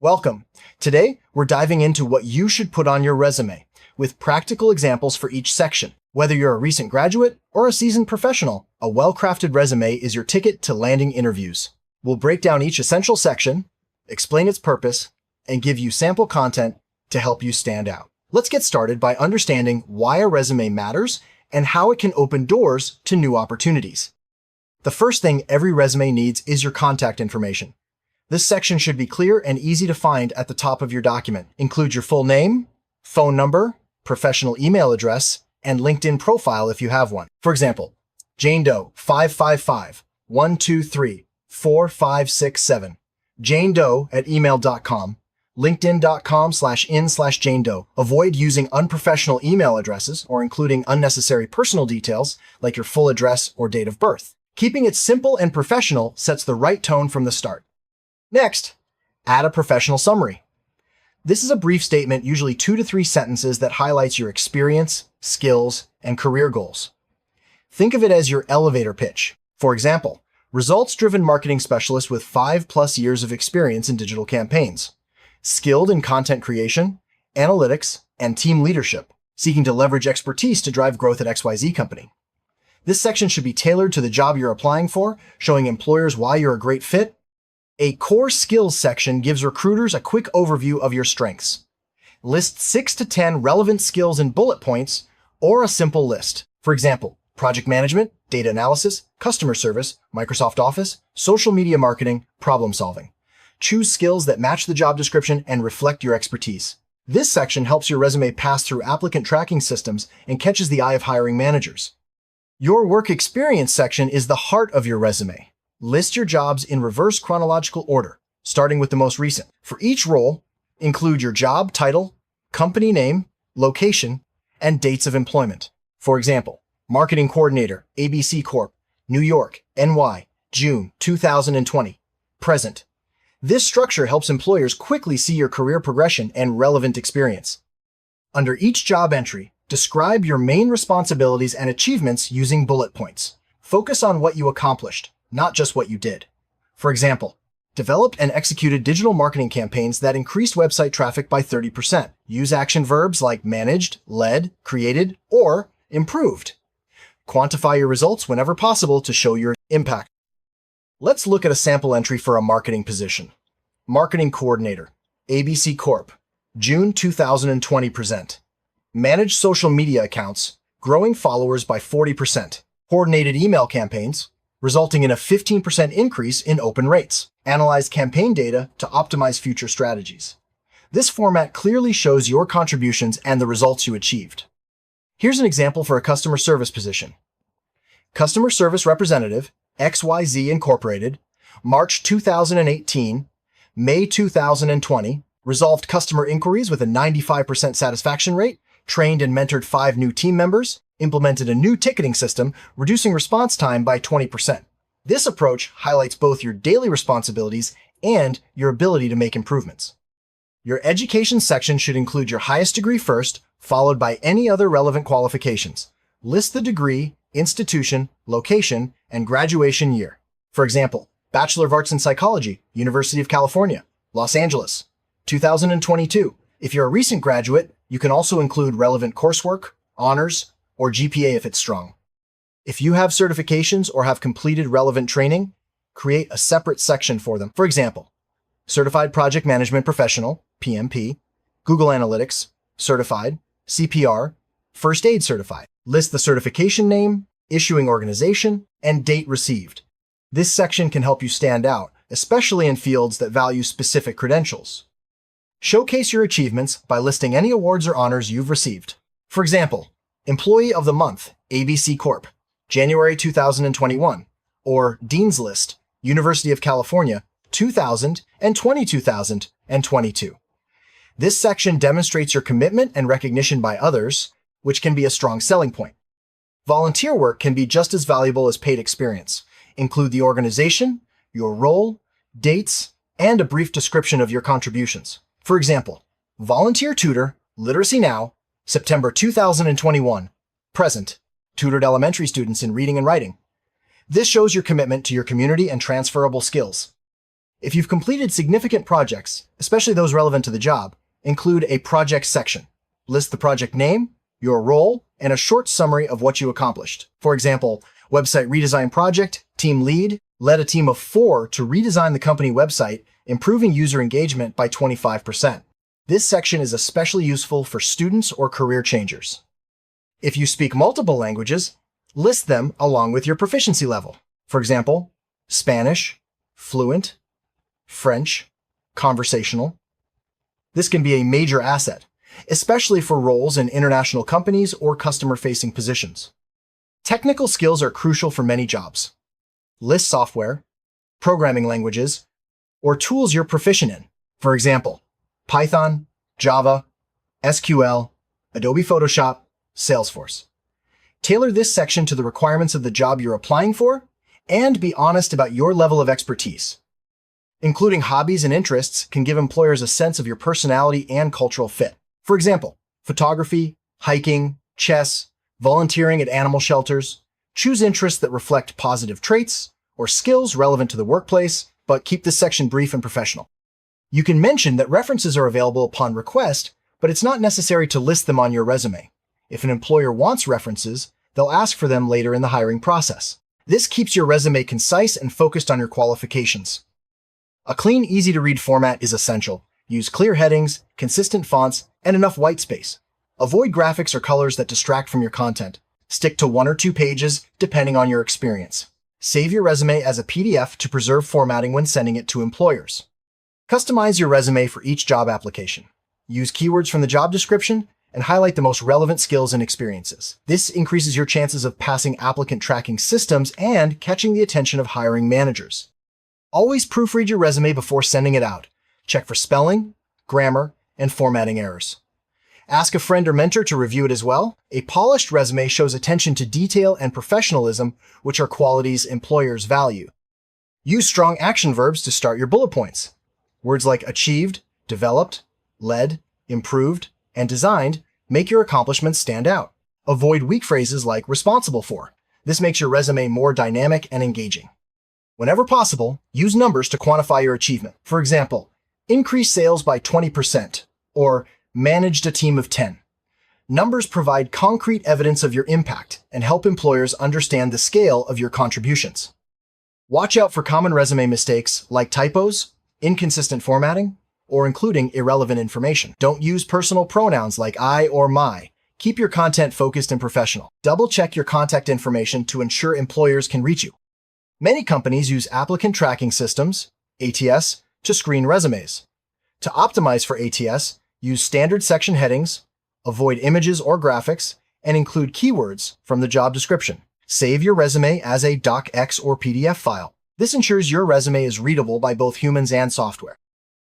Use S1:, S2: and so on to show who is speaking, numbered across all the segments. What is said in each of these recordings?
S1: Welcome. Today, we're diving into what you should put on your resume, with practical examples for each section. Whether you're a recent graduate or a seasoned professional, a well-crafted resume is your ticket to landing interviews. We'll break down each essential section, explain its purpose, and give you sample content to help you stand out. Let's get started by understanding why a resume matters and how it can open doors to new opportunities. The first thing every resume needs is your contact information. This section should be clear and easy to find at the top of your document. Include your full name, phone number, professional email address, and LinkedIn profile if you have one. For example, Jane Doe 555-123-4567, janedoe@email.com, linkedin.com/in/Jane Doe. Avoid using unprofessional email addresses or including unnecessary personal details like your full address or date of birth. Keeping it simple and professional sets the right tone from the start. Next, add a professional summary. This is a brief statement, usually 2 to 3 sentences, that highlights your experience, skills, and career goals. Think of it as your elevator pitch. For example, results-driven marketing specialist with 5+ years of experience in digital campaigns, skilled in content creation, analytics, and team leadership, seeking to leverage expertise to drive growth at XYZ company. This section should be tailored to the job you're applying for, showing employers why you're a great fit. A core skills section gives recruiters a quick overview of your strengths. List 6 to 10 relevant skills in bullet points or a simple list. For example, project management, data analysis, customer service, Microsoft Office, social media marketing, problem solving. Choose skills that match the job description and reflect your expertise. This section helps your resume pass through applicant tracking systems and catches the eye of hiring managers. Your work experience section is the heart of your resume. List your jobs in reverse chronological order, starting with the most recent. For each role, include your job title, company name, location, and dates of employment. For example, Marketing Coordinator, ABC Corp., New York, NY, June 2020, present. This structure helps employers quickly see your career progression and relevant experience. Under each job entry, describe your main responsibilities and achievements using bullet points. Focus on what you accomplished, not just what you did. For example, developed and executed digital marketing campaigns that increased website traffic by 30%. Use action verbs like managed, led, created, or improved. Quantify your results whenever possible to show your impact. Let's look at a sample entry for a marketing position. Marketing Coordinator, ABC Corp., June 2020 present. Manage social media accounts, growing followers by 40%. Coordinated email campaigns, resulting in a 15% increase in open rates. Analyze campaign data to optimize future strategies. This format clearly shows your contributions and the results you achieved. Here's an example for a customer service position. Customer Service Representative, XYZ Incorporated, March 2018, May 2020, resolved customer inquiries with a 95% satisfaction rate, trained and mentored 5 new team members, implemented a new ticketing system, reducing response time by 20%. This approach highlights both your daily responsibilities and your ability to make improvements. Your education section should include your highest degree first, followed by any other relevant qualifications. List the degree, institution, location, and graduation year. For example, Bachelor of Arts in Psychology, University of California, Los Angeles, 2022. If you're a recent graduate, you can also include relevant coursework, honors, or GPA if it's strong. If you have certifications or have completed relevant training, create a separate section for them. For example, Certified Project Management Professional, PMP, Google Analytics, Certified, CPR, First Aid Certified. List the certification name, issuing organization, and date received. This section can help you stand out, especially in fields that value specific credentials. Showcase your achievements by listing any awards or honors you've received. For example, Employee of the Month, ABC Corp., January 2021, or Dean's List, University of California, 2000 and 2022. This section demonstrates your commitment and recognition by others, which can be a strong selling point. Volunteer work can be just as valuable as paid experience. Include the organization, your role, dates, and a brief description of your contributions. For example, Volunteer Tutor, Literacy Now, September 2021, present, tutored elementary students in reading and writing. This shows your commitment to your community and transferable skills. If you've completed significant projects, especially those relevant to the job, include a project section. List the project name, your role, and a short summary of what you accomplished. For example, website redesign project, team lead, led a team of 4 to redesign the company website, improving user engagement by 25%. This section is especially useful for students or career changers. If you speak multiple languages, list them along with your proficiency level. For example, Spanish, fluent, French, conversational. This can be a major asset, especially for roles in international companies or customer-facing positions. Technical skills are crucial for many jobs. List software, programming languages, or tools you're proficient in. For example, Python, Java, SQL, Adobe Photoshop, Salesforce. Tailor this section to the requirements of the job you're applying for, and be honest about your level of expertise. Including hobbies and interests can give employers a sense of your personality and cultural fit. For example, photography, hiking, chess, volunteering at animal shelters. Choose interests that reflect positive traits or skills relevant to the workplace, but keep this section brief and professional. You can mention that references are available upon request, but it's not necessary to list them on your resume. If an employer wants references, they'll ask for them later in the hiring process. This keeps your resume concise and focused on your qualifications. A clean, easy-to-read format is essential. Use clear headings, consistent fonts, and enough white space. Avoid graphics or colors that distract from your content. Stick to 1 or 2 pages, depending on your experience. Save your resume as a PDF to preserve formatting when sending it to employers. Customize your resume for each job application. Use keywords from the job description and highlight the most relevant skills and experiences. This increases your chances of passing applicant tracking systems and catching the attention of hiring managers. Always proofread your resume before sending it out. Check for spelling, grammar, and formatting errors. Ask a friend or mentor to review it as well. A polished resume shows attention to detail and professionalism, which are qualities employers value. Use strong action verbs to start your bullet points. Words like achieved, developed, led, improved, and designed make your accomplishments stand out. Avoid weak phrases like responsible for. This makes your resume more dynamic and engaging. Whenever possible, use numbers to quantify your achievement. For example, increase sales by 20%, or managed a team of 10. Numbers provide concrete evidence of your impact and help employers understand the scale of your contributions. Watch out for common resume mistakes like typos, inconsistent formatting, or including irrelevant information. Don't use personal pronouns like I or my. Keep your content focused and professional. Double-check your contact information to ensure employers can reach you. Many companies use applicant tracking systems, ATS, to screen resumes. To optimize for ATS, use standard section headings, avoid images or graphics, and include keywords from the job description. Save your resume as a docx or PDF file. This ensures your resume is readable by both humans and software.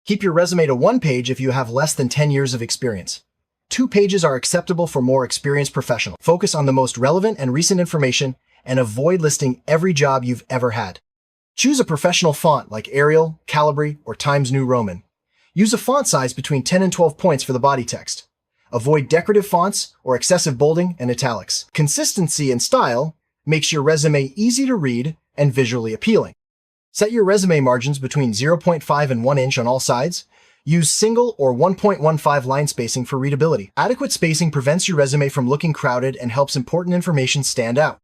S1: Keep your resume to 1 page if you have less than 10 years of experience. 2 pages are acceptable for more experienced professionals. Focus on the most relevant and recent information and avoid listing every job you've ever had. Choose a professional font like Arial, Calibri, or Times New Roman. Use a font size between 10 and 12 points for the body text. Avoid decorative fonts or excessive bolding and italics. Consistency and style makes your resume easy to read and visually appealing. Set your resume margins between 0.5 and 1 inch on all sides. Use single or 1.15 line spacing for readability. Adequate spacing prevents your resume from looking crowded and helps important information stand out.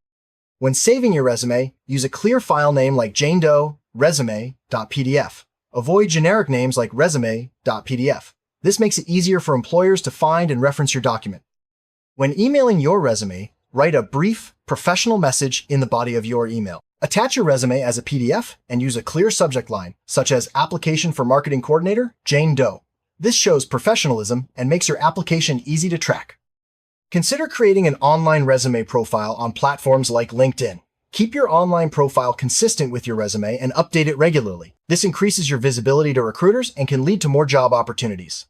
S1: When saving your resume, use a clear file name like Jane Doe resume.pdf. Avoid generic names like resume.pdf. This makes it easier for employers to find and reference your document. When emailing your resume, write a brief, professional message in the body of your email. Attach your resume as a PDF and use a clear subject line, such as Application for Marketing Coordinator, Jane Doe. This shows professionalism and makes your application easy to track. Consider creating an online resume profile on platforms like LinkedIn. Keep your online profile consistent with your resume and update it regularly. This increases your visibility to recruiters and can lead to more job opportunities.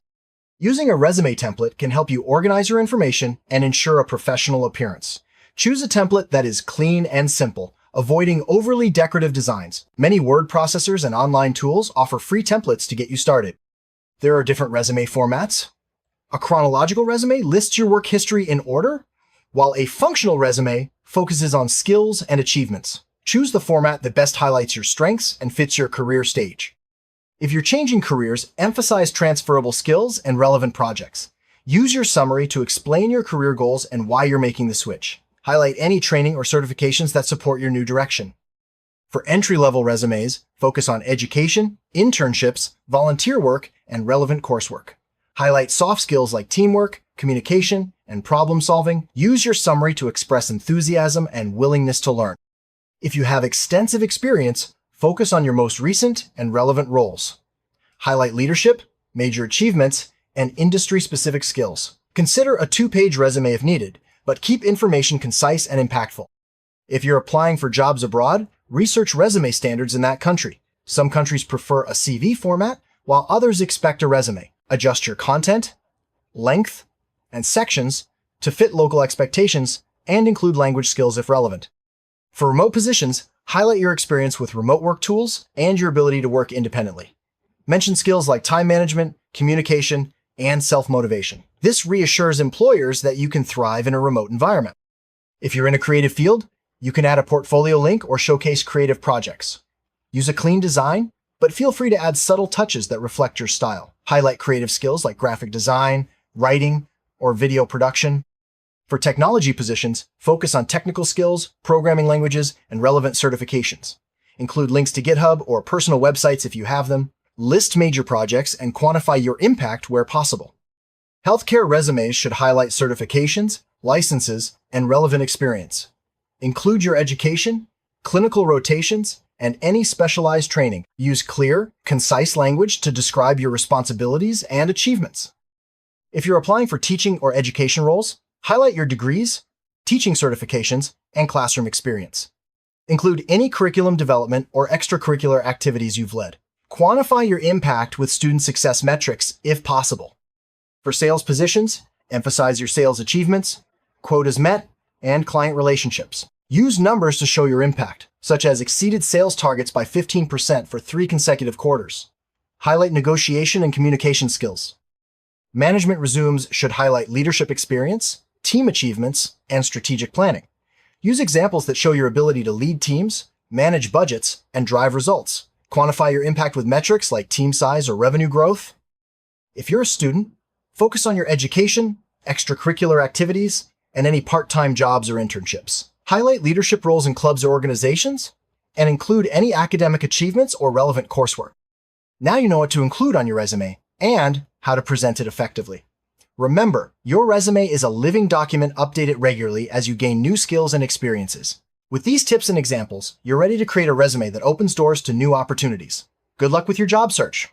S1: Using a resume template can help you organize your information and ensure a professional appearance. Choose a template that is clean and simple, avoiding overly decorative designs. Many word processors and online tools offer free templates to get you started. There are different resume formats. A chronological resume lists your work history in order, while a functional resume focuses on skills and achievements. Choose the format that best highlights your strengths and fits your career stage. If you're changing careers, emphasize transferable skills and relevant projects. Use your summary to explain your career goals and why you're making the switch. Highlight any training or certifications that support your new direction. For entry-level resumes, focus on education, internships, volunteer work, and relevant coursework. Highlight soft skills like teamwork, communication, and problem-solving. Use your summary to express enthusiasm and willingness to learn. If you have extensive experience, focus on your most recent and relevant roles. Highlight leadership, major achievements, and industry-specific skills. Consider a 2-page resume if needed, but keep information concise and impactful. If you're applying for jobs abroad, research resume standards in that country. Some countries prefer a CV format, while others expect a resume. Adjust your content, length, and sections to fit local expectations and include language skills if relevant. For remote positions, highlight your experience with remote work tools and your ability to work independently. Mention skills like time management, communication, and self-motivation. This reassures employers that you can thrive in a remote environment. If you're in a creative field, you can add a portfolio link or showcase creative projects. Use a clean design, but feel free to add subtle touches that reflect your style. Highlight creative skills like graphic design, writing, or video production. For technology positions, focus on technical skills, programming languages, and relevant certifications. Include links to GitHub or personal websites if you have them. List major projects and quantify your impact where possible. Healthcare resumes should highlight certifications, licenses, and relevant experience. Include your education, clinical rotations, and any specialized training. Use clear, concise language to describe your responsibilities and achievements. If you're applying for teaching or education roles, highlight your degrees, teaching certifications, and classroom experience. Include any curriculum development or extracurricular activities you've led. Quantify your impact with student success metrics if possible. For sales positions, emphasize your sales achievements, quotas met, and client relationships. Use numbers to show your impact, such as exceeded sales targets by 15% for 3 consecutive quarters. Highlight negotiation and communication skills. Management resumes should highlight leadership experience, team achievements, and strategic planning. Use examples that show your ability to lead teams, manage budgets, and drive results. Quantify your impact with metrics like team size or revenue growth. If you're a student, focus on your education, extracurricular activities, and any part-time jobs or internships. Highlight leadership roles in clubs or organizations, and include any academic achievements or relevant coursework. Now you know what to include on your resume and how to present it effectively. Remember, your resume is a living document updated regularly as you gain new skills and experiences. With these tips and examples, you're ready to create a resume that opens doors to new opportunities. Good luck with your job search.